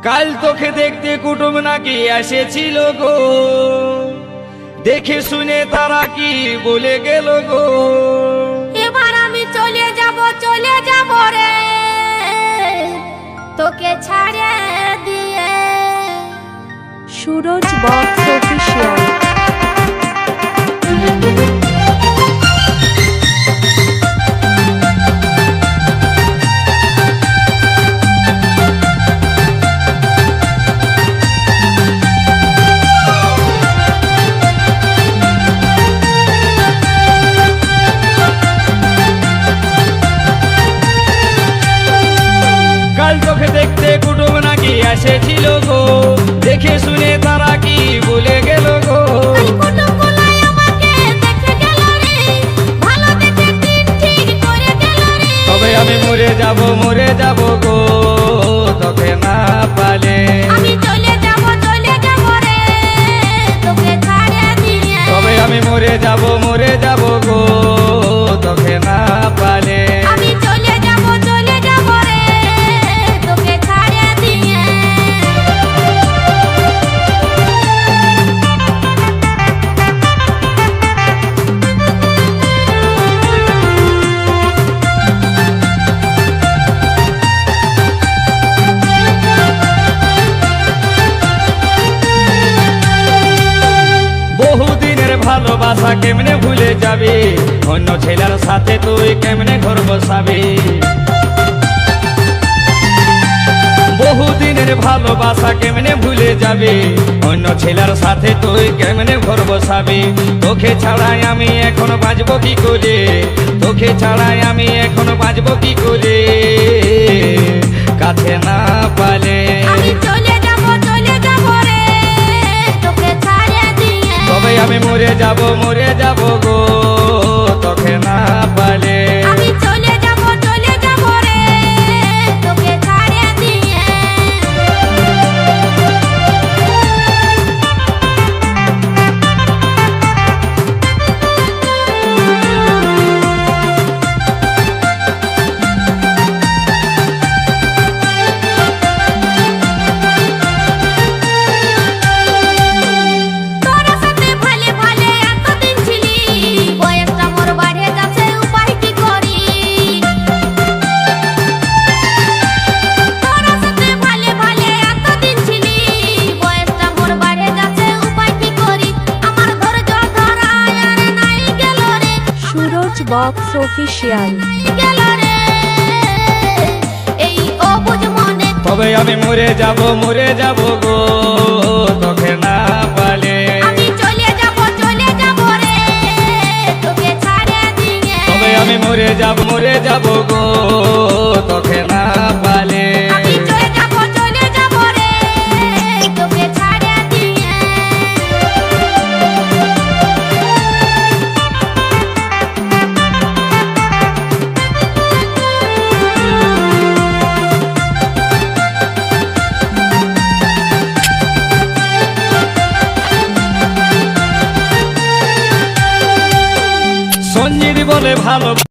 কাল তোকে দেখতে কুটুম নাকি এসেছিল গো, দেখে শুনে তারা কি বলে গেল গো। এবার আমি চলে যাব রে তোকে ছাড়ে দিয়ে। Suraj box official. কাল তোকে দেখতে কুটুম নাকি এসেছিল গো, দেখে শুনে তারা কি বলে গেল গো। কুটুমগুলাই আমাকে দেখে গেল রে, ভালো দেখে দিন ঠিক করে গেল রে। তবে আমি মরে যাব গো, তোকে না পালে। আমি চলে যাব রে তোকে ছাড়ে দিয়ে। তবে আমি মরে যাব গো, তোকে না পালে। আমি চলে যাব রে তোকে ছাড়ে দিয়ে। বহুদিনের ভালোবাসা কেমনে ভুলে যাবি, অন্য ছেলের সাথে তুই কেমনে ঘর বসাবি। বহুদিনের ভালোবাসা কেমনে ভুলে যাবি, অন্য ছেলের সাথে তুই কেমনে ঘর বসাবি। তোকে ছাড়াই আমি এখন বাঁচবো কি করে, তোকে ছাড়াই আমি এখন বাঁচবো কি করে, কাছে না পালে। আমি চলে যাব রে তোকে ছাড়ে দিয়ে। তবে আমি মরে যাব গো, তোকে না পালে। আমি চলে যাব রে তোকে ছাড়ে দিয়ে। তোরা সাথে ভালে ভালে এতদিন ছিলি, বয়সটা মোর বাড়ে যাচ্ছে উপায় কি করি। তোরা সাথে ভালে ভালে এতদিন ছিলি, বয়সটা মোর বাড়ে যাচ্ছে উপায় কি করি। আমার ধৈর্য ধরায় আর নাই গেল রে, সুরজ বক্স অফিসিয়াল। গেল রে এই অবুঝ মনে। তবে আমি মরে যাব গো, তোকে না পালে। আমি চলে যাব রে তোকে ছাড়ে দিয়ে। তবে আমি মরে যাব গো, তোকে না পালে। আমি চলে যাব রে তোকে ছাড়ে দিয়ে। সঞ্জিত বলে ভালো